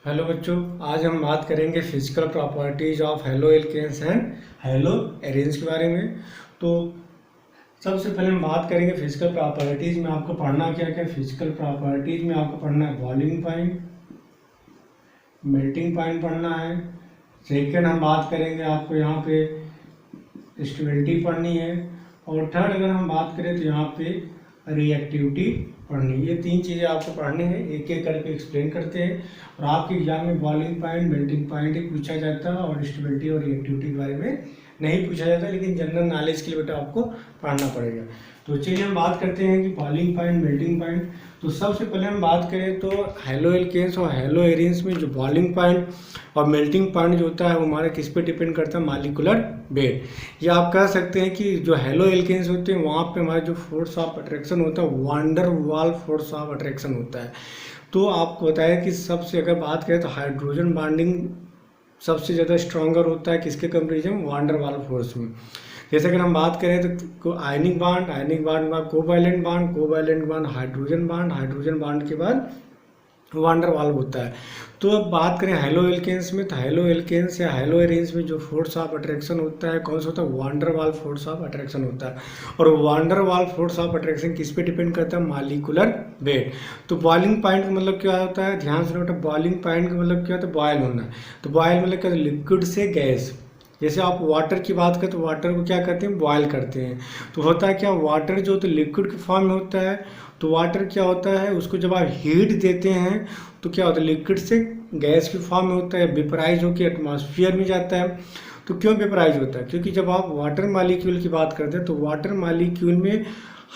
Hello बच्चों, आज हम बात करेंगे physical properties of halo alkanes and hello arenes के बारे में। तो सबसे पहले हम बात करेंगे फिजिकल प्रॉपर्टीज में आपको पढ़ना क्या क्या। फिजिकल प्रॉपर्टीज में आपको पढ़ना है बॉइलिंग पॉइंट, मेल्टिंग पॉइंट पढ़ना है। सेकेंड हम बात करेंगे आपको यहाँ पे स्टेबिलिटी पढ़नी है। और थर्ड अगर हम बात करें तो यहाँ पे रिएक्टिविटी पढ़नी। ये तीन चीज़ें आपको पढ़ने हैं, एक एक करके एक्सप्लेन करते हैं। और आपके एग्जाम में बॉइलिंग पॉइंट, मेल्टिंग पॉइंट ही पूछा जाता है और स्टेबिलिटी और रिएक्टिविटी के बारे में नहीं पूछा जाता, लेकिन जनरल नॉलेज के लिए बेटा आपको पढ़ना पड़ेगा। तो चलिए हम बात करते हैं कि बॉइलिंग पॉइंट, मेल्टिंग पॉइंट। तो सबसे पहले हम बात करें तो हेलो एल्केन्स और हेलो एरेन्स में जो बॉइलिंग पॉइंट और मेल्टिंग पॉइंट जो होता है वो हमारा किस पे डिपेंड करता है, मॉलिक्यूलर वेट। या आप कह सकते हैं कि जो हेलो एल्केन्स होते हैं वहाँ पे हमारा जो फोर्स ऑफ अट्रैक्शन होता है वान der Waals force of attraction होता है। तो आपको बताया कि सबसे अगर बात करें तो हाइड्रोजन बॉन्डिंग सबसे ज़्यादा स्ट्रॉन्गर होता है किसके कंपेरिजन में, वान डर वाल फोर्स में। जैसे अगर हम बात करें तो आयनिक बॉन्ड, आयनिक बॉन्ड के बाद covalent bond, covalent bond hydrogen bond, hydrogen bond के बाद वान डर वाल होता है। तो अब बात करें हेलो एल्केन्स में, तो हेलो एल्केन्स या हेलो एरेन्स में जो फोर्स ऑफ अट्रैक्शन होता है कौन सा होता है, वान der Waals force of attraction होता है। और वान der Waals force of attraction किस पे डिपेंड करता है, मॉलिक्यूलर वेट। तो बॉइलिंग पॉइंट का मतलब क्या होता है, ध्यान से बेटा, बॉइलिंग पॉइंट का मतलब क्या होता है, बॉयल होना। तो बॉयल मतलब क्या, लिक्विड से गैस। जैसे आप वाटर की बात करें तो वाटर को क्या करते हैं, बॉयल करते हैं। तो होता है क्या, वाटर जो तो लिक्विड के फॉर्म में होता है, तो वाटर क्या होता है, उसको जब आप हीट देते हैं तो क्या होता है, लिक्विड से गैस के फॉर्म में होता है, वेपराइज होकर एटमॉस्फेयर में जाता है। तो क्यों वेपराइज होता है, क्योंकि जब आप वाटर मॉलिक्यूल की बात करते हैं तो वाटर मॉलिक्यूल में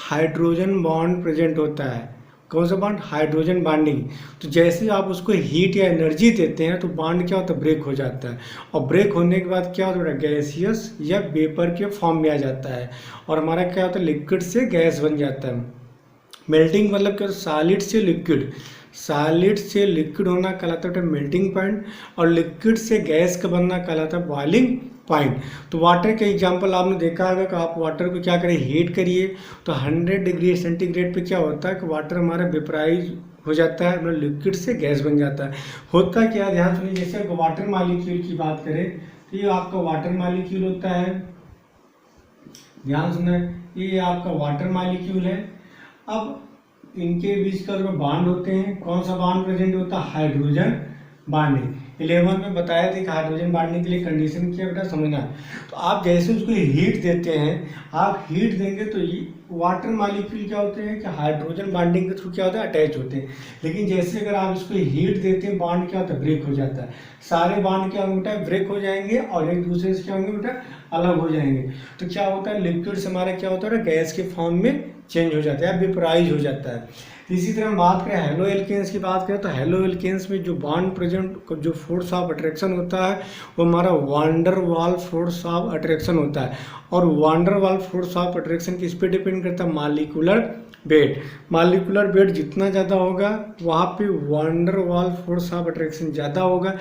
हाइड्रोजन बॉन्ड प्रेजेंट होता है। कौन सा बॉन्ड, हाइड्रोजन बॉन्डिंग। तो जैसे आप उसको हीट या एनर्जी देते हैं तो बॉन्ड क्या होता है, ब्रेक हो जाता है। और ब्रेक होने के बाद क्या होता है, गैसियस या वेपर के फॉर्म में आ जाता है और हमारा क्या होता है, लिक्विड से गैस बन जाता है। मेल्टिंग मतलब क्या, सॉलिड से लिक्विड, सॉलिड से लिक्विड होना कहलाता है मेल्टिंग पॉइंट, और लिक्विड से गैस का बनना कहलाता है बॉइलिंग पॉइंट। तो वाटर का एग्जांपल आपने देखा होगा कि आप वाटर को क्या करें, हीट करिए तो 100 डिग्री सेंटीग्रेड पे क्या होता है कि वाटर हमारा वेपराइज हो जाता है, मतलब लिक्विड से गैस बन जाता है। होता क्या, ध्यान सुनिए। जैसे वाटर मॉलिक्यूल की बात करें तो ये आपका वाटर मॉलिक्यूल होता है, ध्यान सुना, ये आपका वाटर मॉलिक्यूल है। अब इनके बीच का जो बॉन्ड होते हैं, कौन सा बॉन्ड प्रेजेंट होता है, हाइड्रोजन बॉन्डिंग। 11 में बताया था कि हाइड्रोजन बॉन्डिंग के लिए कंडीशन क्या बेटा, समझना। तो आप जैसे उसको हीट देते हैं, आप हीट देंगे तो ये वाटर मॉलिक्यूल क्या होते हैं कि हाइड्रोजन बॉन्डिंग के थ्रू क्या होता है, अटैच होते हैं। लेकिन जैसे अगर आप इसको हीट देते हैं, बॉन्ड क्या होता है, ब्रेक हो जाता है। सारे बॉन्ड क्या होंगे बेटा, ब्रेक हो जाएंगे और एक दूसरे से क्या होंगे बेटा, अलग हो जाएंगे। तो क्या होता है, लिक्विड से हमारा क्या होता है, गैस के फॉर्म में चेंज हो जाता है, वेपराइज हो जाता है। इसी तरह हम बात करें हेलो एल्केन्स की बात करें तो हेलो एल्केन्स में जो बॉन्ड प्रेजेंट, जो फोर्स ऑफ अट्रैक्शन होता है वो हमारा वान der Waals force of attraction होता है। और वान der Waals force of attraction किस पे डिपेंड करता है, मॉलिक्यूलर वेट। मॉलिक्यूलर वेट जितना ज़्यादा होगा वहाँ पे वान der Waals force of attraction ज़्यादा होगा।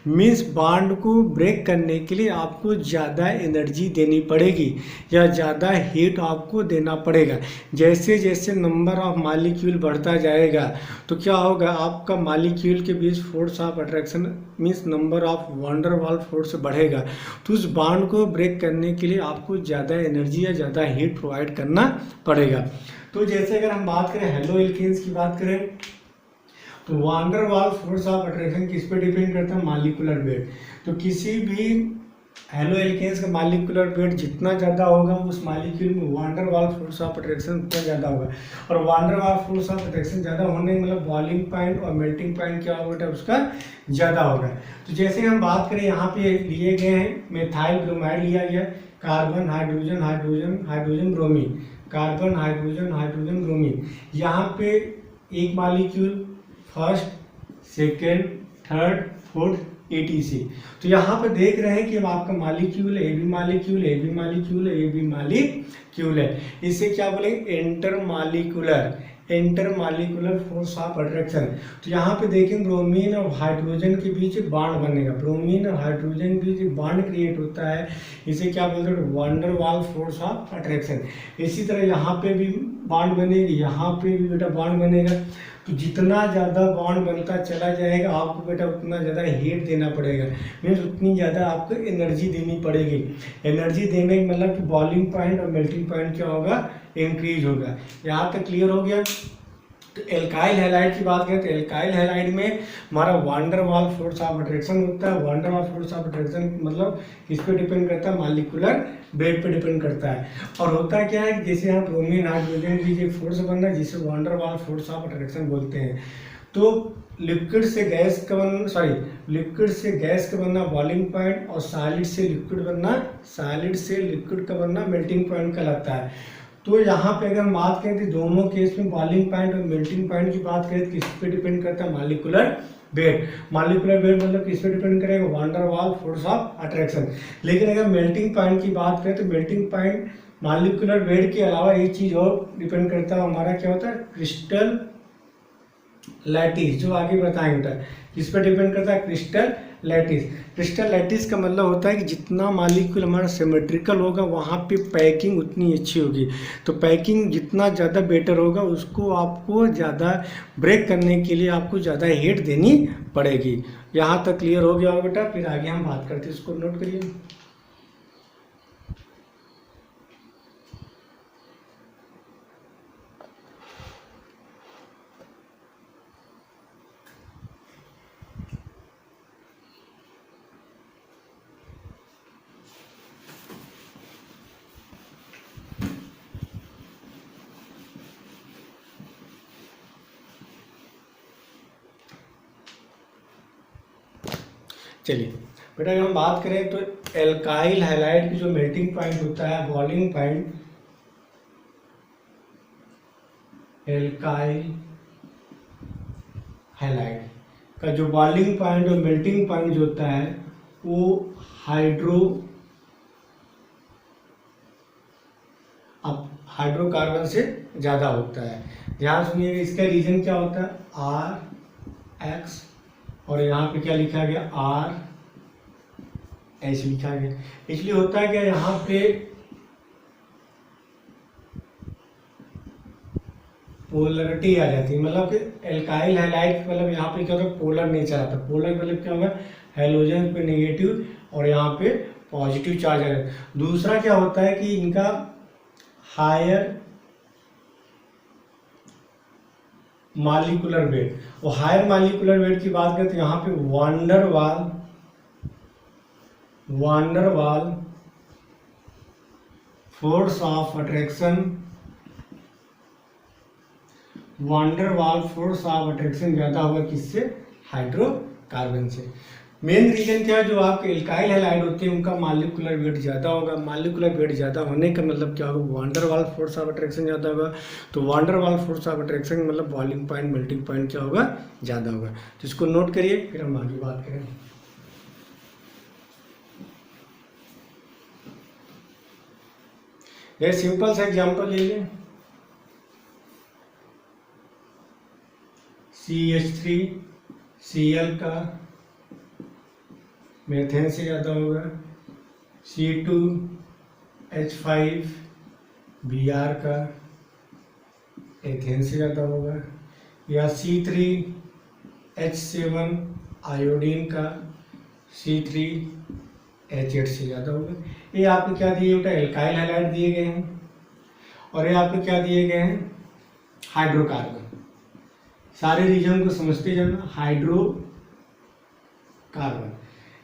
मीन्स बॉन्ड को ब्रेक करने के लिए आपको ज़्यादा एनर्जी देनी पड़ेगी या ज़्यादा हीट आपको देना पड़ेगा। जैसे जैसे नंबर ऑफ मॉलिक्यूल बढ़ता जाएगा तो क्या होगा, आपका मॉलिक्यूल के बीच force of attraction means number of van der Waals force बढ़ेगा। तो उस बॉन्ड को ब्रेक करने के लिए आपको ज़्यादा एनर्जी या ज़्यादा हीट प्रोवाइड करना पड़ेगा। तो जैसे अगर हम बात करें हेलो एल्केन्स की बात करें तो वान der Waals force of attraction किस पे डिपेंड करता है, मॉलिक्यूलर वेट। तो किसी भी हेलो एल्केन्स का मॉलिक्यूलर वेट जितना ज़्यादा होगा उस मॉलिक्यूल में वान der Waals force of attraction उतना ज़्यादा होगा। और वान der Waals force of attraction ज़्यादा होने मतलब बॉइलिंग पॉइंट और मेल्टिंग पॉइंट क्या होगा, उसका ज़्यादा होगा। तो जैसे हम बात करें यहाँ पे लिए गए हैं मेथाइल ब्रोमाइड लिया गया, carbon hydrogen hydrogen hydrogen bromine, carbon hydrogen hydrogen bromine. यहाँ पे एक molecule first, second, third, fourth, ATC। तो यहाँ पे देख रहे हैं कि अब आपका मॉलिक्यूल है, ए बी मॉलिक्यूल है, ए बी मॉलिक्यूल है, ए बी मॉलिक्यूल है। इसे क्या बोलेंगे, inter molecular force of attraction. तो यहाँ पे देखें ब्रोमीन और हाइड्रोजन के बीच एक बॉन्ड बनेगा, ब्रोमीन और हाइड्रोजन के बीच एक बॉन्ड क्रिएट होता है, इसे क्या बोलते हैं, वान der Waals force of attraction. इसी तरह यहाँ पे भी बॉन्ड बनेगी, यहाँ पे भी बेटा बॉन्ड बनेगा। तो जितना ज़्यादा बॉन्ड बनता चला जाएगा आपको बेटा उतना ज़्यादा हीट देना पड़ेगा, मीन्स उतनी ज़्यादा आपको एनर्जी देनी पड़ेगी। एनर्जी देने का मतलब कि बॉइलिंग पॉइंट और मेल्टिंग पॉइंट क्या होगा, इंक्रीज होगा। यहाँ तक क्लियर हो गया। तो एल्काइल हैलाइड की बात करें तो एल्काइल हैलाइड में हमारा वांडर वाल फोर्स ऑफ अट्रैक्शन होता है। वांडर वाल फोर्स ऑफ अट्रैक्शन मतलब किस पे डिपेंड करता है, मॉलिक्यूलर वेट पे डिपेंड करता है। और होता क्या है, जैसे यहाँ ब्रोमीन हाइड्रोजन की जो फोर्स बनना है जिसे वांडर वाल फोर्स ऑफ अट्रैक्शन बोलते हैं। तो लिक्विड से गैस का बनना, लिक्विड से गैस का बनना बॉइलिंग पॉइंट और सॉलिड से लिक्विड बनना, सॉलिड से लिक्विड का बनना मेल्टिंग पॉइंट कहलाता है। तो यहाँ पे अगर हम बात करें तो दोनों केस में बॉइलिंग पॉइंट और मेल्टिंग पॉइंट की बात करें तो किस पे डिपेंड करता है, मॉलिक्यूलर वेट। मॉलिक्यूलर वेट मतलब किस पे डिपेंड करेगा, वांडर वाल फोर्स ऑफ अट्रैक्शन। लेकिन अगर मेल्टिंग पॉइंट की बात करें तो मेल्टिंग पॉइंट मॉलिक्यूलर वेट के अलावा एक चीज और डिपेंड करता है, हमारा क्या होता है, क्रिस्टल लैटिस, जो आगे बताएंगे किस पे डिपेंड करता है, क्रिस्टल लैटिस। क्रिस्टल लैटिस का मतलब होता है कि जितना मॉलिक्यूल हमारा सिमेट्रिकल होगा वहाँ पे पैकिंग उतनी अच्छी होगी। तो पैकिंग जितना ज़्यादा बेटर होगा उसको आपको ज़्यादा ब्रेक करने के लिए आपको ज़्यादा हीट देनी पड़ेगी। यहाँ तक क्लियर हो गया होगा बेटा। फिर आगे हम बात करते हैं, इसको नोट करिए। चलिए बेटा अगर हम बात करें तो एल्काइल हैलाइड की जो मेल्टिंग पॉइंट होता है, बॉइलिंग पॉइंट, एल्काइल हैलाइड का जो बॉइलिंग पॉइंट और मेल्टिंग पॉइंट जो होता है वो हाइड्रोकार्बन से ज़्यादा होता है। ध्यान सुनिएगा, इसका रीजन क्या होता है, आर एक्स, और यहाँ पे क्या लिखा गया, आर एच लिखा गया। इसलिए होता है क्या, यहाँ पे पोलरिटी आ जाती है, मतलब कि एल्काइल हैलाइड मतलब यहाँ पे क्या होता है, पोलर नेचर आता है। पोलर मतलब क्या होगा, हेलोजन पे नेगेटिव और यहाँ पे पॉजिटिव चार्ज आ जाता है। दूसरा क्या होता है कि इनका हायर मॉलिक्यूलर वेट, और हायर मॉलिक्यूलर वेट की बात करें तो यहाँ पे वांडर वाल फोर्स ऑफ अट्रैक्शन, वांडर वाल फोर्स ऑफ अट्रैक्शन ज्यादा होगा किससे, हाइड्रोकार्बन से। मेन रीजन क्या है, जो आपके एल्काइल हैलाइड होते हैं उनका मॉलिक्यूलर वेट ज़्यादा होगा। मॉलिक्यूलर वेट ज़्यादा होने का मतलब क्या होगा, वांडर वाल फोर्स ऑफ अट्रैक्शन ज़्यादा होगा। तो वांडर वाल फोर्स ऑफ अट्रैक्शन मतलब बॉइलिंग पॉइंट मेल्टिंग पॉइंट क्या होगा, ज़्यादा होगा। तो इसको नोट करिए, फिर हम आगे बात करें। ये सिंपल सा एग्जाम्पल ले लें, CH3Cl का मेथेन से ज़्यादा होगा, C2H5Br का एथेन से ज़्यादा होगा, या C3H7 आयोडीन का C3H8 से ज़्यादा होगा। ये आपको क्या दिए बेटा, एल्काइल हैलाइड दिए गए हैं, और ये आपको क्या दिए गए हैं, हाइड्रोकार्बन। सारे रीजन को समझते जाना, हाइड्रोकार्बन।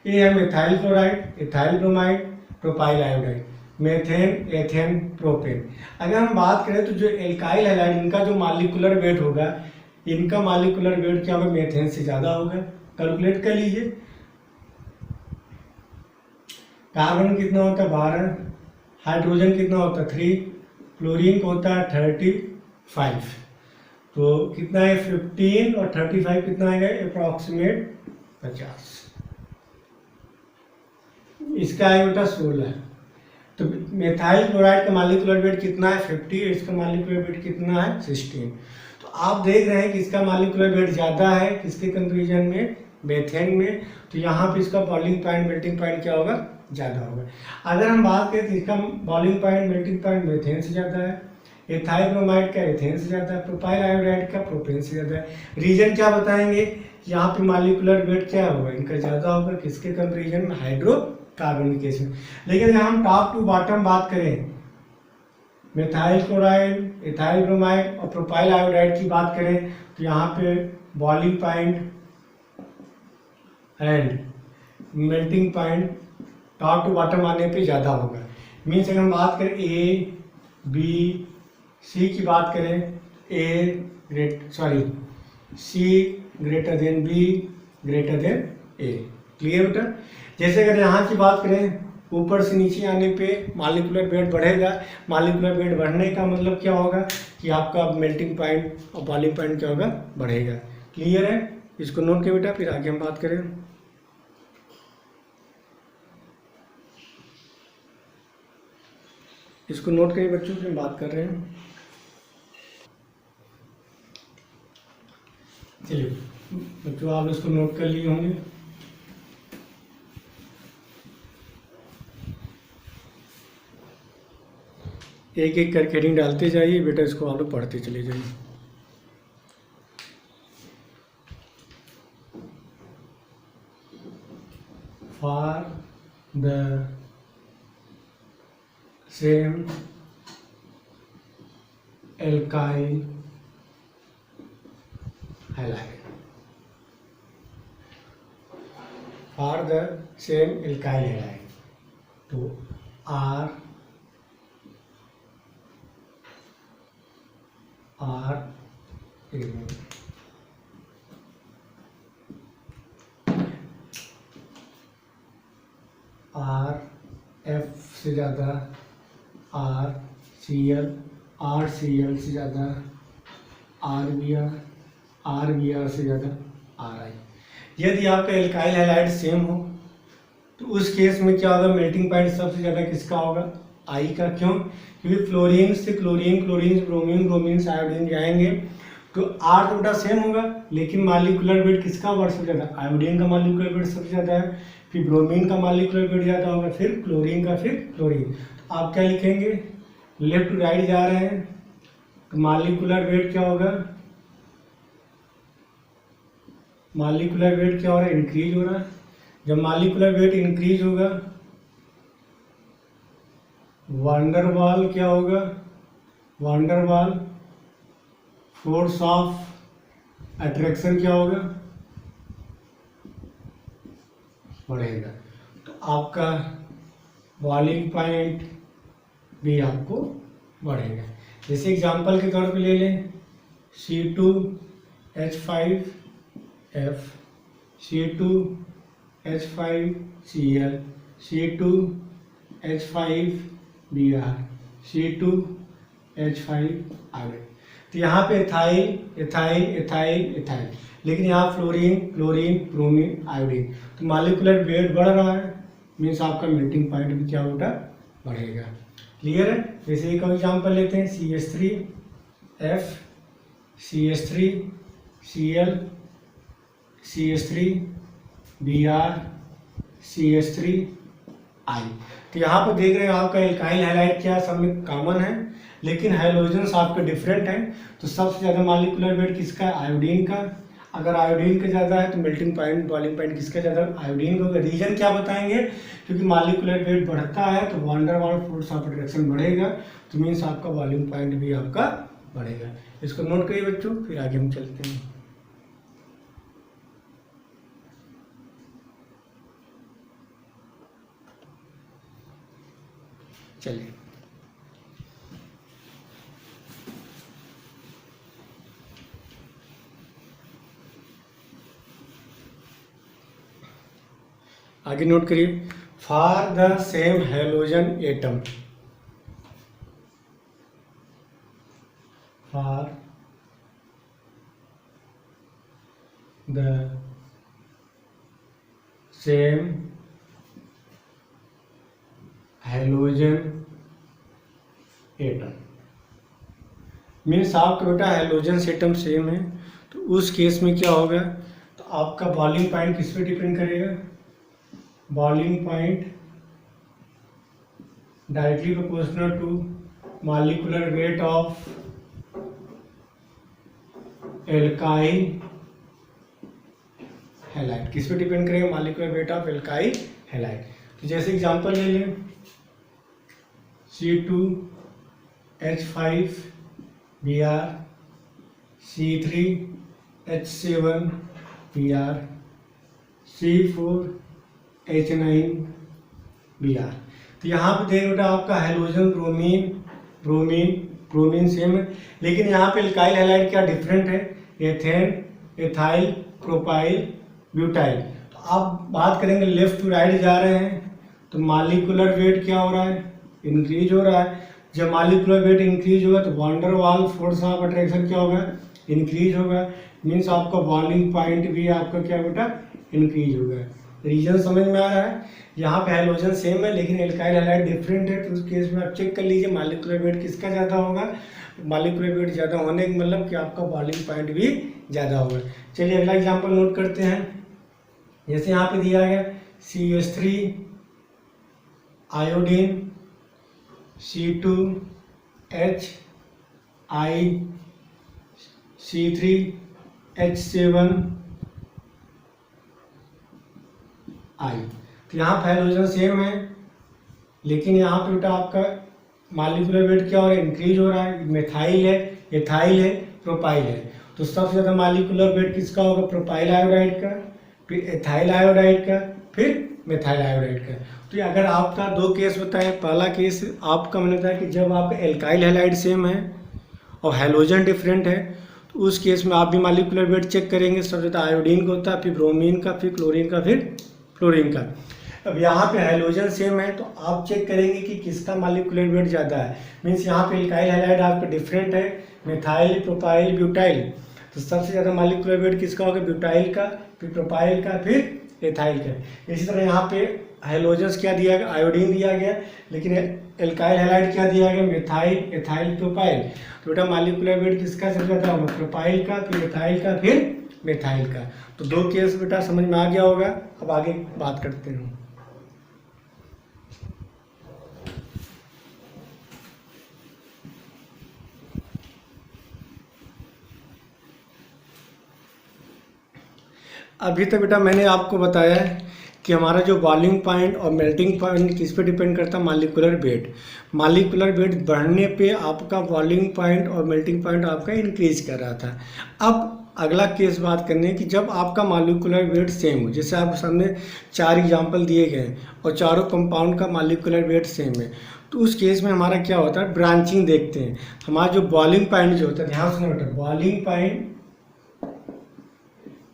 ये है methyl chloride, ethyl bromide, propyl iodide, methane, ethane, propane. अगर हम बात करें तो जो एल्काइल हैलाइड इनका जो मॉलिक्यूलर वेट होगा, इनका मॉलिक्यूलर वेट क्या होगा, मेथेन से ज़्यादा होगा। कैलकुलेट कर लीजिए, कार्बन कितना होता है 12, हाइड्रोजन कितना होता है 3, क्लोरीन को होता है 35, तो कितना है 15 और 35 कितना आएगा, अप्रॉक्सीमेट 50। इसका है बेटा 16। तो मेथाइल क्लोराइड का मॉलिक्यूलर वेट कितना है 50, इसका मॉलिक्यूलर वेट कितना है 16। तो आप देख रहे हैं कि इसका मॉलिक्यूलर वेट ज़्यादा है किसके कंपेरिजन में, मेथेन में। तो यहाँ पे इसका बॉइलिंग पॉइंट मेल्टिंग पॉइंट क्या होगा, ज़्यादा होगा। अगर हम बात करें तो इसका boiling point melting point methane से ज़्यादा है, एथाइल ब्रोमाइड का एथेन से ज़्यादा है, प्रोपाइल आयोडाइड का प्रोपेन से ज़्यादा है। रीजन क्या बताएंगे, यहाँ पे मॉलिक्यूलर वेट क्या होगा, इनका ज़्यादा होगा किसके कंपेरिजन में, हाइड्रोकार्बन के केस में। लेकिन अगर हम टॉप टू बॉटम बात करें, मेथाइल क्लोराइड, एथाइल ब्रोमाइड और प्रोपाइल आयोडाइड की बात करें, तो यहाँ पे boiling point and melting point top to bottom आने पे ज़्यादा होगा। मीन्स अगर हम बात करें ए बी सी की बात करें, C greater than B greater than A. Clear बेटा। जैसे अगर यहाँ की बात करें, ऊपर से नीचे आने पे मॉलिक्यूलर वेट बढ़ेगा। मॉलिक्यूलर वेट बढ़ने का मतलब क्या होगा कि आपका मेल्टिंग पॉइंट और बॉइलिंग पॉइंट क्या होगा, बढ़ेगा। क्लियर है, इसको नोट किया बेटा, फिर आगे हम बात करें। इसको नोट करिए बच्चों, फिर बात कर रहे हैं। चलिए बच्चों, आप इसको नोट कर लिए होंगे। एक एक करके हेडिंग डालते जाइए बेटा, इसको आप लोग पढ़ते चले जाइए। For the same alkyl halide, for the same alkyl halide, तो आर एफ से ज़्यादा आर सी एल से ज़्यादा आर बी आर से ज़्यादा आर आई। यदि आपका एल्काइल हैलाइड सेम हो तो उस केस में क्या होगा, मेल्टिंग पॉइंट सबसे ज़्यादा किसका होगा, आई का। क्यों, क्योंकि फ्लोरीन से क्लोरीन, क्लोरीन से ब्रोमीन, ब्रोमीन से आयोडीन जाएंगे तो आर तो बेटा सेम होगा, लेकिन मॉलिक्यूलर वेट किसका बढ़ सबसे ज़्यादा, आयोडीन का मॉलिक्यूलर वेट सबसे ज़्यादा है, फिर ब्रोमीन का मॉलिक्यूलर वेट ज़्यादा होगा, फिर क्लोरीन का, फिर क्लोरीन। तो आप क्या लिखेंगे, लेफ्ट टू राइट जा रहे हैं तो मॉलिक्यूलर वेट क्या होगा, मॉलिक्यूलर वेट क्या हो रहा है, इंक्रीज हो रहा है। जब मॉलिक्यूलर वेट इंक्रीज होगा, वांडरवाल क्या होगा, वांडरवाल फोर्स ऑफ अट्रैक्शन क्या होगा, बढ़ेगा। तो आपका बॉइलिंग पॉइंट भी आपको बढ़ेगा। जैसे एग्जांपल के तौर पे ले लें, C2H5F, C2H5Cl, C2H5Br, C2H5Ag। तो यहाँ पे एथाइल एथाइल एथाइल एथाइल, लेकिन यहाँ फ्लोरीन क्लोरीन ब्रोमीन आयोडीन। तो मॉलिक्यूलर वेट बढ़ रहा है, मीन्स आपका मेल्टिंग पॉइंट भी क्या होगा, बढ़ेगा। क्लियर है। जैसे एक एग्जांपल लेते हैं, CH3F, CH3Cl, CH3Br, CH3I। तो यहाँ पर देख रहे हैं आपका एल्काइल हैलाइड क्या सब में कॉमन है, लेकिन हाइड्रोजन्स आपके डिफरेंट हैं। तो सबसे ज़्यादा मॉलिक्यूलर वेट किसका है, आयोडीन का। अगर आयोडीन का ज़्यादा है तो मेल्टिंग पॉइंट बॉइलिंग पॉइंट किसका ज़्यादा, आयोडीन का। रीजन क्या बताएंगे, क्योंकि मॉलिक्यूलर वेट बढ़ता है तो वांडरवाल फोर्स ऑफ अट्रैक्शन बढ़ेगा, तो मीन्स आपका बॉइलिंग पॉइंट भी आपका बढ़ेगा। इसको नोट करिए बच्चों, फिर आगे हम चलते हैं। चलिए आगे नोट करिए, for the same halogen atom, for the same halogen atom, means आपका बेटा हैलोजन एटम सेम है, तो उस केस में क्या होगा, तो आपका बॉइलिंग पॉइंट किस पे डिपेंड करेगा, boiling point directly proportional to molecular weight of alkyl halide. किस पे डिपेंड करेगा? Molecular weight of alkyl halide. तो जैसे एग्जांपल ले लें, C2H5Br, C3H7Br, C4H9Br। तो यहाँ पे देख बेटा आपका hydrogen bromine bromine bromine same है, लेकिन यहाँ पे एल्काइल हैलाइड क्या डिफरेंट है? Ethane, ethyl, propyl, butyl. तो आप बात करेंगे लेफ्ट टू राइट जा रहे हैं तो मॉलिक्यूलर वेट क्या हो रहा है? इंक्रीज हो रहा है। जब मॉलिक्यूलर वेट इंक्रीज होगा तो van der Waals force of attraction क्या होगा? इंक्रीज होगा। मीन्स आपका बॉइलिंग पॉइंट भी आपका क्या बेटा? इंक्रीज होगा। रीजन समझ में आ रहा है? यहाँ पे हाइड्रोजन सेम है लेकिन एल्काइल हैलाइड डिफरेंट है, तो उस केस में आप चेक कर लीजिए मॉलिक्यूलर वेट किसका ज़्यादा होगा। मॉलिक्यूलर वेट ज़्यादा होने का मतलब कि आपका बॉइलिंग पॉइंट भी ज़्यादा होगा। चलिए अगला एग्जाम्पल नोट करते हैं। जैसे यहाँ पे दिया गया CH3 iodine, C2H I, C3H7 I। तो यहाँ पे हाइड्रोजन सेम है लेकिन यहाँ पे बेटा आपका मॉलिक्यूलर वेट क्या हो रहा है? इंक्रीज हो रहा है। मेथाइल है, एथाइल है, प्रोपाइल है। तो सबसे ज़्यादा मॉलिक्यूलर वेट किसका होगा? प्रोपाइल आयोडाइड का, फिर एथाइल आयोडाइड का, फिर मेथाइल आयोडाइड का। तो अगर आपका दो केस बताए, पहला केस आपका मानता है कि जब आपका एल्काइल हैलाइड सेम है और हाइड्रोजन डिफरेंट है तो उस केस में आप भी मॉलिक्यूलर वेट चेक करेंगे। सबसे ज़्यादा आयोडीन का होता है, फिर ब्रोमीन का, फिर क्लोरीन का, फिर फ्लोरीन का। अब यहाँ पे हाइड्रोजन सेम है तो आप चेक करेंगे कि किसका मॉलिक्यूलर वेट ज़्यादा है। मीन्स यहाँ पे एल्काइल हैलाइड आपका डिफरेंट है, मेथाइल, प्रोपाइल, ब्यूटाइल। तो सबसे ज़्यादा मॉलिक्यूलर वेट किसका होगा? ब्यूटाइल का, फिर प्रोपाइल का, फिर एथाइल का। इसी तरह यहाँ पे हाइड्रोजन क्या दिया गया? आयोडीन दिया गया, लेकिन एल्काइल हैलाइड क्या दिया गया? Methyl, ethyl, propyl. तो बेटा मॉलिक्यूलर वेट किसका सबसे ज़्यादा होगा? प्रोपाइल का, फिर एथाइल का, फिर मेथाइल का। तो दो केस बेटा समझ में आ गया होगा। अब आगे बात करते हैं। अभी तक बेटा मैंने आपको बताया है कि हमारा जो बॉइलिंग पॉइंट और मेल्टिंग पॉइंट किस पे डिपेंड करता है? Molecular weight. मॉलिक्यूलर वेट बढ़ने पे आपका बॉइलिंग पॉइंट और मेल्टिंग पॉइंट आपका इंक्रीज कर रहा था। अब अगला केस बात करने की, जब आपका मॉलिक्यूलर वेट सेम हो, जैसे आप सामने 4 एग्जांपल दिए गए और चारों कंपाउंड का मॉलिक्यूलर वेट सेम है, तो उस केस में हमारा क्या होता है? ब्रांचिंग देखते हैं। हमारा जो बॉइलिंग पॉइंट जो होता है, ध्यान से बेटा, boiling point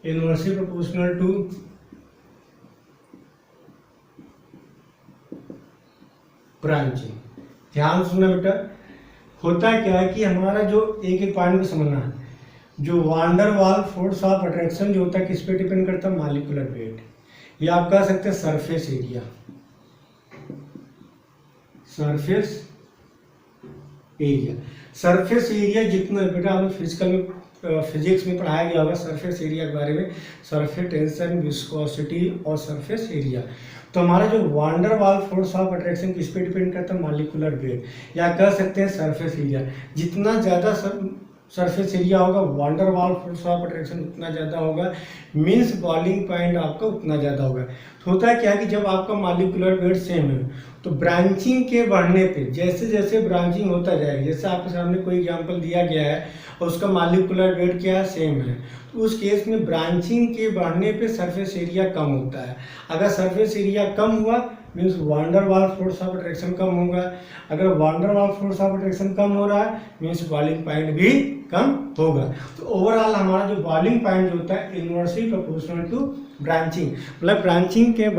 inversely proportional to branching. ध्यान सुनना बेटा, होता क्या है कि हमारा जो एक एक पॉइंट को समझना है, जो वान der Waals force of attraction जो होता है किस पे डिपेंड करता है? Molecular weight. या आप कह सकते हैं surface area. Surface area, surface area जितना बेटा हमें फिजिक्स में पढ़ाया गया होगा सरफेस एरिया के बारे में, सरफेस टेंशन, विस्कोसिटी और सरफेस एरिया। तो हमारा जो वान der Waals force of attraction किस पे डिपेंड करता है? Molecular weight. या कह सकते हैं सरफेस एरिया। जितना ज़्यादा सरफेस एरिया होगा, वान der Waals force of attraction उतना ज़्यादा होगा, मीन्स बॉइलिंग पॉइंट आपका उतना ज़्यादा होगा। तो होता है क्या कि जब आपका मॉलिक्यूलर वेट सेम है तो ब्रांचिंग के बढ़ने पे जैसे जैसे ब्रांचिंग होता जाएगा, जैसे आपके सामने कोई एग्जांपल दिया गया है और उसका मॉलिक्यूलर वेट क्या है? सेम है, तो उस केस में ब्रांचिंग के बढ़ने पे सरफेस एरिया कम होता है। अगर सरफेस एरिया कम हुआ means van der Waals force of attraction कम होगा। अगर van der Waals force of attraction कम हो रहा है मीन्स बॉइलिंग पॉइंट भी कम होगा। तो ओवरऑल हमारा जो बॉइलिंग पॉइंट जो होता है इनवर्सली प्रोपोर्शनल टू ब्रांचिंग, मतलब ब्रांचिंग के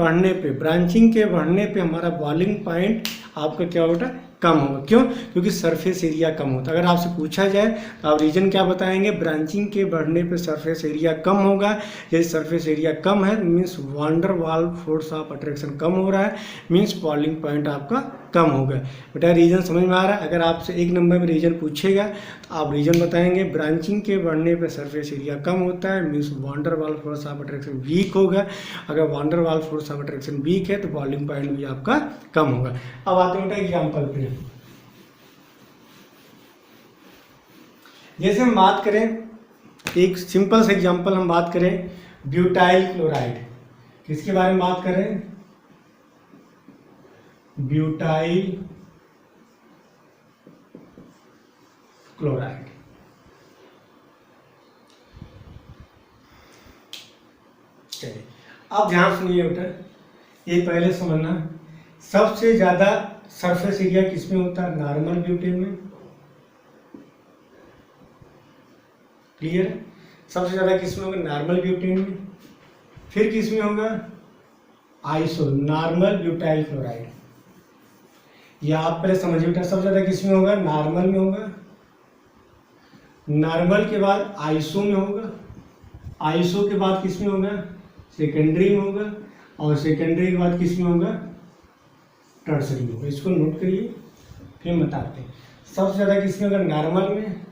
बढ़ने पे हमारा बॉइलिंग पॉइंट आपका क्या होगा? कम होगा। क्यों? क्योंकि सरफेस एरिया कम होता है। अगर आपसे पूछा जाए तो आप रीजन क्या बताएंगे? ब्रांचिंग के बढ़ने पे सरफेस एरिया कम होगा। यदि सरफेस एरिया कम है means van der Waals force of attraction कम हो रहा है, मीन्स बॉइलिंग पॉइंट आपका कम होगा। बेटा रीजन समझ में आ रहा है? अगर आपसे 1 नंबर में रीजन पूछेगा तो आप रीजन बताएंगे ब्रांचिंग के बढ़ने पे सरफेस एरिया कम होता है, means van der Waals force of attraction weak होगा। अगर van der Waals force of attraction weak है तो बॉइलिंग पॉइंट भी आपका कम होगा। अब आते हैं बेटा एग्जाम्पल पे। जैसे हम बात करें, एक सिंपल सा एग्जांपल हम बात करें ब्यूटाइल क्लोराइड, किसके बारे में बात कर रहे हैं? Butyl chloride. चलिए अब ध्यान सुनिए बेटा, ये पहले समझना, सबसे ज्यादा सरफेस एरिया किसमें होता है? नॉर्मल ब्यूटेन में। क्लियर है? सबसे ज्यादा किसमें होगा? नॉर्मल ब्यूटेन में। फिर किसमें होगा? Iso, normal butyl chloride. या आप पहले समझिए बेटा, सबसे ज्यादा किसमें होगा? नॉर्मल में होगा। नॉर्मल के बाद आइसो में होगा। आइसो के बाद किसमें होगा? सेकेंडरी में होगा। और सेकेंडरी के बाद किसमें होगा? टर्सरी में होगा। इसको नोट करिए, फिर बताते हैं। सबसे ज़्यादा किसमें होगा? नॉर्मल में,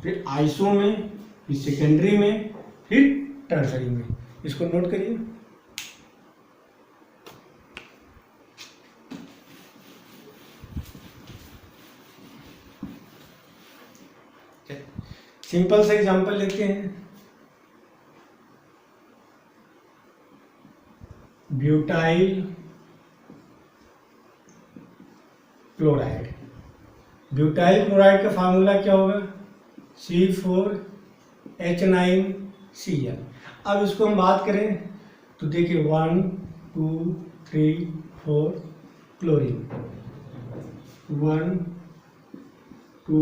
फिर आइसो में, फिर सेकेंडरी में, फिर टर्सरी में। इसको नोट करिए। सिंपल सा एग्जांपल लेते हैं, ब्यूटाइल क्लोराइड। ब्यूटाइल क्लोराइड का फार्मूला क्या होगा? C4H9Cl। अब इसको हम बात करें तो देखिए 1 2 3 4 क्लोरीन, 1 2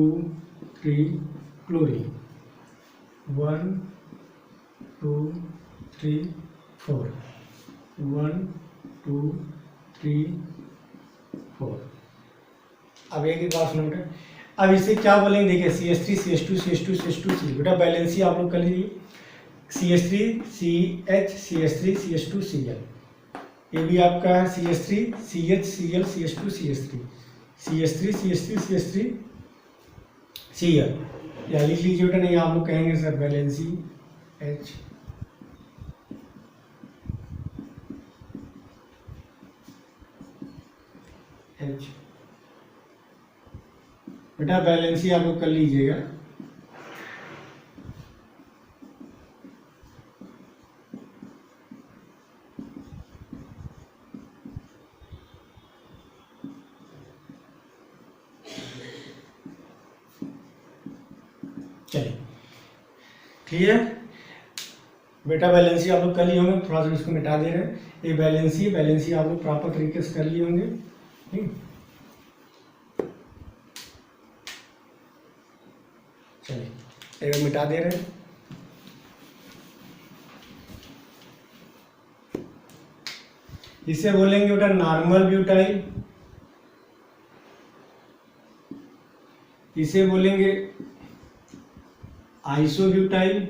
3 क्लोरीन, 1 2 3 4, 1 2 3 4। अब एक बात सुनो बेटा, अब इसे क्या बोलेंगे? देखिए CH3 CH2 CH2 CH2 CH, बेटा बैलेंस ही आप लोग कर लीजिए। CH3 CH CH3 CH2 Cl, ये भी आपका है CH3 CH Cl CH2 CH3 CH3 CH3 CH3 Cl। या लिख लीजिए बेटा, नहीं आप लोग कहेंगे सर बैलेंसी H H। बेटा बैलेंसी आप लोग कर लीजिएगा। चलिए ठीक है बेटा, बैलेंसी आप लोग कर लिए होंगे। थोड़ा सा इसको मिटा दे रहे हैं। ये बैलेंसी आप लोग प्रॉपर तरीके से कर लिए होंगे। ठीक, चलिए एक मिटा दे रहे हैं। इसे बोलेंगे बेटा नॉर्मल ब्यूटाइल, इसे बोलेंगे आइसोब्यूटाइल,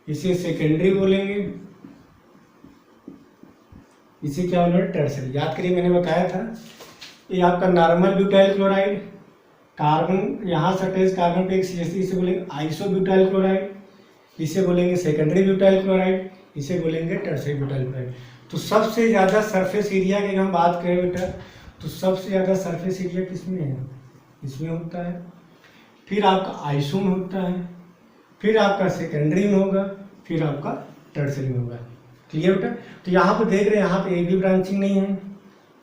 इसे सेकेंडरी बोलेंगे, इसे क्या बोलेंगे? टर्सरी। याद करिए मैंने बताया था, ये आपका नॉर्मल ब्यूटाइल क्लोराइड, कार्बन यहाँ से अटैच कार्बन पे एक CH3, इसे बोलेंगे आइसोब्यूटाइल क्लोराइड, इसे बोलेंगे सेकेंडरी ब्यूटाइल क्लोराइड, इसे बोलेंगे टर्सरी ब्यूटाइल क्लोराइड। तो सबसे ज़्यादा सरफेस एरिया की हम बात करें बेटा, तो सबसे ज़्यादा सरफेस एरिया किसमें है? इसमें होता है। फिर आपका आइसो में होता है, फिर आपका सेकेंडरी में होगा, फिर आपका टर्सरी में होगा। क्लियर बेटा? तो यहाँ पे देख रहे हैं, यहाँ पे एक भी ब्रांचिंग नहीं है,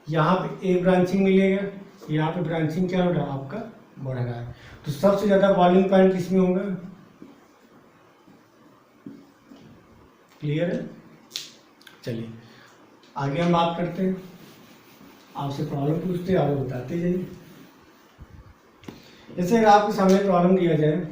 यहाँ पे एक ब्रांचिंग मिलेगा, यहाँ पे ब्रांचिंग क्या होगा? आपका बढ़ रहा है। तो सबसे ज़्यादा बॉइलिंग पॉइंट किसमें होगा? क्लियर है? चलिए आगे हम बात करते हैं। आपसे प्रॉब्लम पूछते हैं, आप बताते जाइए। जैसे अगर आपके सामने प्रॉब्लम दिया जाए,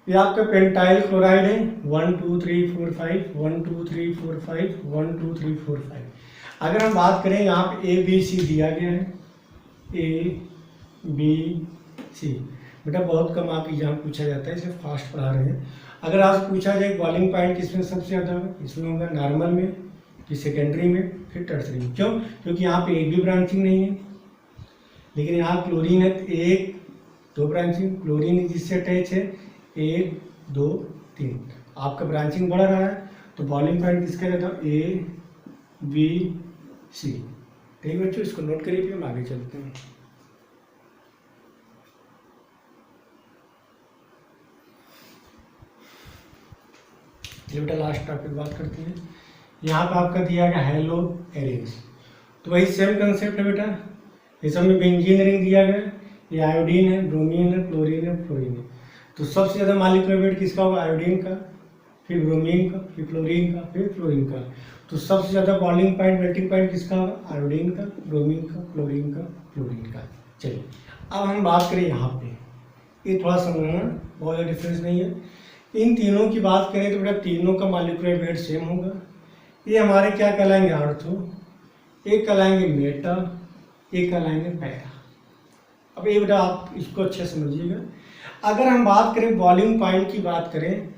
ये आपका पेंटाइल क्लोराइड है, 1 2 3 4 5 1 2 3 4 5 1 2 3 4 5। अगर हम बात करें यहाँ पे ABC दिया गया है, ABC। बेटा बहुत कम आप एग्जाम पूछा जाता है, इसे फास्ट पढ़ा रहे हैं। अगर आज पूछा जाए बॉइलिंग पॉइंट किसमें सबसे ज़्यादा होगा, इसमें होगा नॉर्मल में, फिर सेकेंडरी में, फिर टर्सरी में। क्यों? क्योंकि यहाँ पे एक भी ब्रांचिंग नहीं है। लेकिन यहाँ क्लोरीन है, एक 2 ब्रांचिंग, क्लोरीन जिससे अटैच है 1 2 3। आपका ब्रांचिंग बढ़ रहा है तो बॉइलिंग पॉइंट किसका रहता है A B C। ठीक बच्चों, इसको नोट करिए, फिर हम आगे चलते हैं। ये बेटा लास्ट टॉपिक बात करते हैं। यहाँ पे आपका दिया गया हेलो एरिंग्स, तो वही सेम कंसेप्ट है बेटा। इस सब में बेंजीन रिंग दिया गया, ये आयोडीन है, ब्रोमीन है, क्लोरीन है, फ्लोरीन है। तो सबसे ज़्यादा मॉलिक्यूलर वेट किसका होगा? आयोडीन का, फिर ब्रोमीन का, फिर क्लोरीन का, फिर फ्लोरीन का। तो सबसे ज़्यादा बॉइलिंग पॉइंट मेल्टिंग पॉइंट किसका होगा? आयोडीन का, ब्रोमीन का, क्लोरीन का, फ्लोरीन का। चलिए अब हम बात करें यहाँ पे, ये थोड़ा समझना, बहुत ज़्यादा डिफरेंस नहीं है। इन तीनों की बात करें तो बेटा तीनों का मॉलिक्यूलर वेट सेम होगा। ये हमारे क्या कहलाएंगे? आर्थो, एक कहलाएंगे मेटा, एक कहलाएंगे पैरा। अब ये बेटा आप इसको अच्छे समझिएगा। अगर हम बात करें बॉइलिंग पॉइंट की बात करें,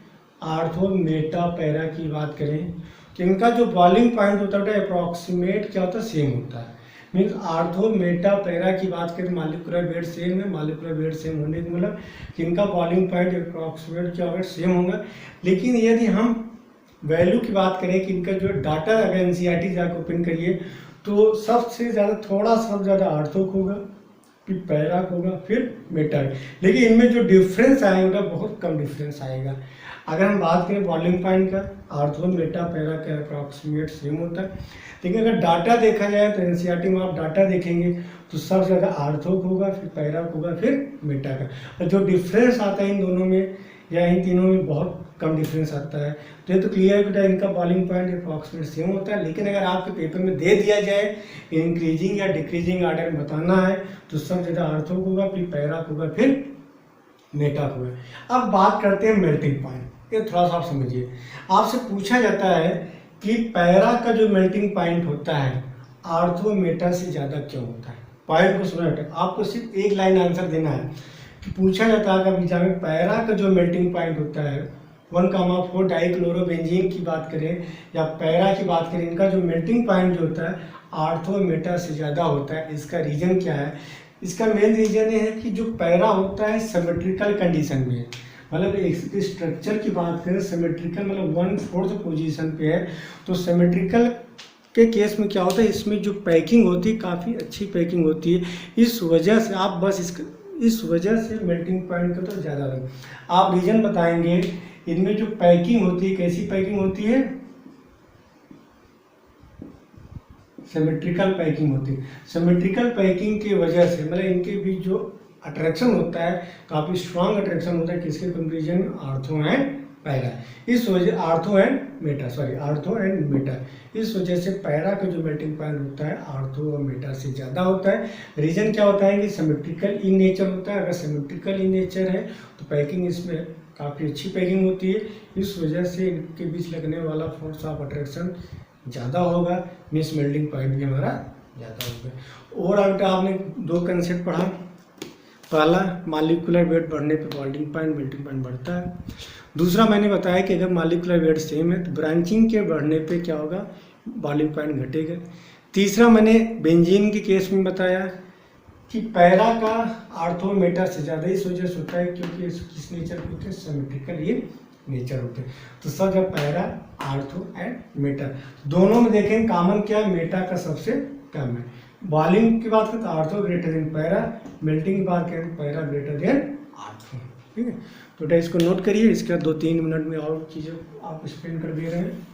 आर्थो मेटा पैरा की बात करें, तो इनका जो बॉइलिंग पॉइंट होता है अप्रॉक्सीमेट क्या होता है? सेम होता है। मीन्स आर्थो मेटा पैरा की बात करें मॉलिक्यूलर वेट सेम है। मॉलिक्यूलर वेट सेम होने का मतलब कि इनका बॉइलिंग पॉइंट अप्रॉक्सीमेट क्या होगा? सेम होगा। लेकिन यदि हम वैल्यू की बात करें कि इनका जो डाटा अगर एनसीईआरटी जाकर ओपन करिए तो सबसे ज़्यादा थोड़ा सा ज़्यादा आर्थो को होगा, फिर पैरा को होगा, फिर मेटा। लेकिन इनमें जो डिफरेंस आएगा बहुत कम डिफरेंस आएगा। अगर हम बात करें बॉइलिंग पॉइंट का, आर्थो मेटा पैरा का अप्रॉक्सीमेट सेम होता है। लेकिन अगर डाटा देखा जाए तो एनसीईआरटी में आप डाटा देखेंगे तो सबसे ज़्यादा आर्थो को होगा, फिर पैरा को होगा, फिर मेटा का। और जो डिफरेंस आता है इन दोनों में या इन तीनों में बहुत कम डिफरेंस आता है। तो ये तो क्लियर है बेटा, इनका बॉइलिंग पॉइंट अप्रॉक्सीमेट सेम होता है। लेकिन अगर आपके पेपर में दे दिया जाए इंक्रीजिंग या डिक्रीजिंग ऑर्डर में बताना है तो सबसे ज़्यादा आर्थो को होगा, फिर पैरा को होगा, फिर मेटा को होगा। अब बात करते हैं मेल्टिंग पॉइंट। ये थोड़ा सा आप समझिए, आपसे पूछा जाता है कि पैरा का जो मेल्टिंग पॉइंट होता है आर्थो मेटा से ज़्यादा क्यों होता है? पॉइंट को सुना बेटा, आपको सिर्फ एक लाइन आंसर देना है कि पूछा जाता है कभी एग्जाम में पैरा का जो मेल्टिंग पॉइंट होता है 1,4 डाइक्लोरोबेंजीन की बात करें या पैरा की बात करें, इनका जो मेल्टिंग पॉइंट जो होता है आर्थो मेटा से ज़्यादा होता है। इसका रीज़न क्या है? इसका मेन रीज़न ये है कि जो पैरा होता है सिमेट्रिकल कंडीशन में, मतलब एक स्ट्रक्चर की बात करें सिमेट्रिकल मतलब 1/4 पोजीशन पे है। तो सिमेट्रिकल के केस में क्या होता है, इसमें जो पैकिंग होती है काफ़ी अच्छी पैकिंग होती है। इस वजह से आप बस इस वजह से मेल्टिंग पॉइंट का तो ज़्यादा है। आप रीजन बताएंगे, इनमें जो पैकिंग होती है कैसी पैकिंग होती है? सिमेट्रिकल पैकिंग होती है। सिमेट्रिकल पैकिंग की वजह से मतलब इनके बीच जो अट्रैक्शन होता है काफ़ी स्ट्रांग अट्रैक्शन होता है। किसके कंपेरिजन? Ortho and para. इस वजह आर्थो एंड मेटा। इस वजह से पैरा का जो मेल्टिंग पॉइंट होता है आर्थो और मेटा से ज़्यादा होता है। रीजन क्या होता है कि सिमेट्रिकल इन नेचर होता है। अगर सिमेट्रिकल इन नेचर है तो पैकिंग इसमें काफ़ी अच्छी पैकिंग होती है। इस वजह से इनके बीच लगने वाला फोर्स ऑफ अट्रैक्शन ज़्यादा होगा, मिस मेल्टिंग पॉइंट भी हमारा ज़्यादा होगा। और अगर आपने 2 कंसेप्ट पढ़ा, पहला मॉलिक्यूलर वेट बढ़ने पे बॉइलिंग पॉइंट मेल्टिंग पॉइंट बढ़ता है। दूसरा मैंने बताया कि अगर मॉलिक्यूलर वेट सेम है तो ब्रांचिंग के बढ़ने पे क्या होगा? बॉइलिंग पॉइंट घटेगा। तीसरा मैंने बेंजीन के केस में बताया कि पैरा का आर्थो मेटा से ज़्यादा इस वजह से होता है क्योंकि किस नेचर के होते हैं? सिमेट्रिकल ये नेचर होते हैं। तो सब जब पैरा आर्थो एंड मेटा दोनों में देखें कॉमन क्या है? मेटा का सबसे कम है। बॉइलिंग की बात करें तो ortho greater than para, melting की बात करें पैरा ग्रेटर देन आर्थो। ठीक है, तो बेटा इसको नोट करिए। इसके बाद 2-3 मिनट में और चीज़ें आप एक्सप्लेन कर दे रहे हैं।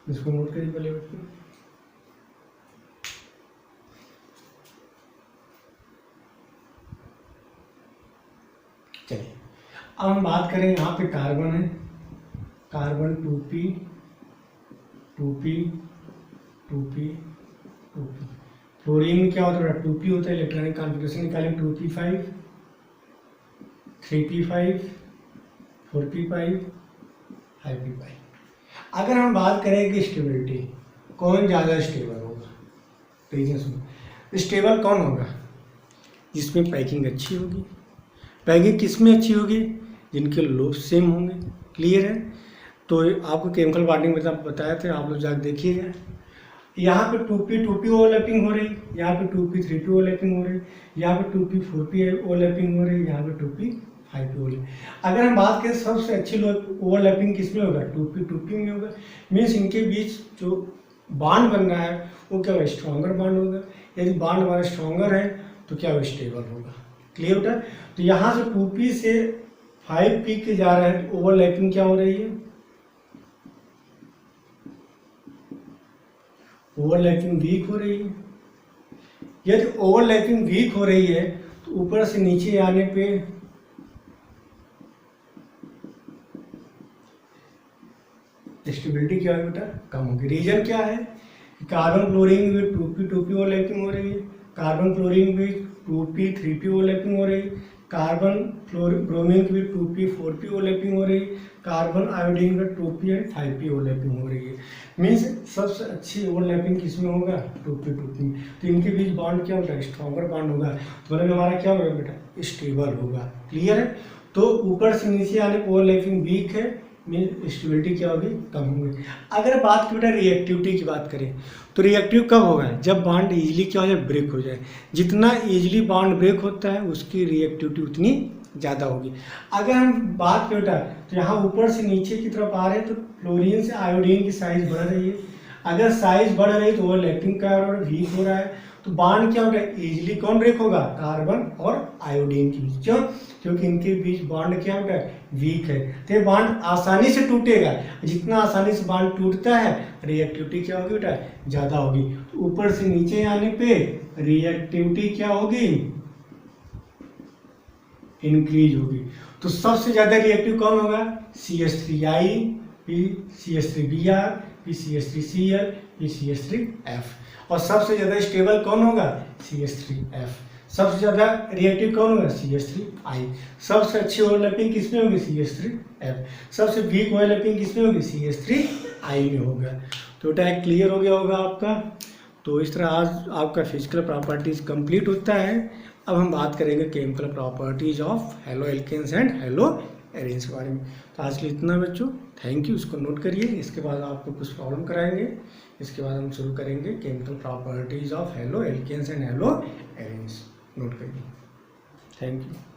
इसको नोट करिए पहले बच्चों। चलिए अब हम बात करें, यहाँ पे कार्बन है, carbon 2p 2p 2p। Fluorine में क्या होता है, 2p होता है, इलेक्ट्रॉनिक कॉन्फ़िगरेशन निकालेंगे 2p5 3p5 4p5 5p5। अगर हम बात करें कि स्टेबिलिटी, कौन ज़्यादा स्टेबल होगा, रीजन सुनो। स्टेबल कौन होगा, जिसमें पैकिंग अच्छी होगी। पैकिंग किस में अच्छी होगी, जिनके लोब सेम होंगे। क्लियर है। तो आपको केमिकल बॉन्डिंग में बताया थे, आप लोग जाकर देखिएगा। यहाँ पे 2p ओवरलैपिंग हो रही, यहाँ पे 2p 3p ओवरलैपिंग हो रही, यहाँ पे 2p 4p ओवरलैपिंग हो रही, यहाँ पे 2p 5p ओवरलैपिंग। अगर हम बात करें सबसे अच्छी ओवरलैपिंग किस में होगा, 2p में होगा। मीन्स इनके बीच जो बॉन्ड बन रहा है वो क्या होगा, स्ट्रॉन्गर बॉन्ड होगा। यदि बॉन्ड हमारा स्ट्रॉन्गर है तो क्या होगा, स्टेबल होगा। क्लियर होता है। तो यहाँ से 2p से 5p के जा रहा है तो ओवरलैपिंग क्या हो रही है, ओवरलैपिंग वीक हो रही है। यदि ओवरलैपिंग वीक हो रही है तो ऊपर से नीचे आने पे स्टेबिलिटी क्या होगी बेटा, कम होगी। रीजन क्या है, कार्बन क्लोरीन में 2p ओवरलैपिंग हो रही है, कार्बन क्लोरीन में 2p 3p ओवरलैपिंग हो रही है, कार्बन ब्रोमीन की भी 2p 4p ओवरलैपिंग हो रही है, कार्बन आयोडीन में 2p एंड 5p ओवरलैपिंग हो रही है। मीन्स सबसे अच्छी ओवरलैपिंग किसमें होगा, 2p में। तो इनके बीच बॉन्ड क्या होगा, स्ट्रॉन्गर बॉन्ड होगा। तो मतलब हमारा क्या होगा बेटा, स्टेबल होगा। क्लियर है। तो ऊपर से नीचे आने ओवरलैपिंग वीक है, मीन स्टेबिलिटी क्या होगी, कम होगी। अगर बात की बेटा रिएक्टिविटी की बात करें तो रिएक्टिव कब होगा, जब बॉन्ड इजीली क्या हो जाए, ब्रेक हो जाए। जितना इजीली बॉन्ड ब्रेक होता है उसकी रिएक्टिविटी उतनी ज़्यादा होगी। अगर हम बात करें बेटा तो यहाँ ऊपर से नीचे की तरफ आ रहे हैं तो क्लोरीन से आयोडीन की साइज बढ़ रही है। अगर साइज बढ़ रही है तो ओवरलैपिंग का वीक हो रहा है, तो बॉन्ड क्या होगा, इजीली कौन ब्रेक होगा, कार्बन और आयोडीन के बीच। क्यों, क्योंकि इनके बीच बॉन्ड क्या होगा, वीक है। तो ये बॉन्ड आसानी से टूटेगा। जितना आसानी से बॉन्ड टूटता है रिएक्टिविटी क्या होगी बेटा, ज़्यादा होगी। तो ऊपर से नीचे आने पे रिएक्टिविटी क्या होगी, इंक्रीज होगी। तो सबसे ज़्यादा रिएक्टिव कौन होगा, CH3I, फिर CH3Br, फिर CH3Cl, फिर CH3F। और सबसे ज़्यादा स्टेबल कौन होगा, CH3F। सबसे ज़्यादा रिएक्टिव कौन होगा, CH3I। सबसे अच्छी ओवरलैपिंग किसमें होगी, CH3F। सबसे वीक ओवरलैपिंग किसमें होगी, CH3I में होगा। तो बेटा क्लियर हो गया होगा आपका। तो इस तरह आज आपका फिजिकल प्रॉपर्टीज कंप्लीट होता है। अब हम बात करेंगे chemical properties of halo alkanes and hello arenes के बारे में। तो आज के लिए इतना बच्चों, थैंक यू। इसको नोट करिए, इसके बाद आपको कुछ प्रॉब्लम कराएंगे। इसके बाद हम शुरू करेंगे chemical properties of halo alkanes and hello arenes. Note करिए। Thank you.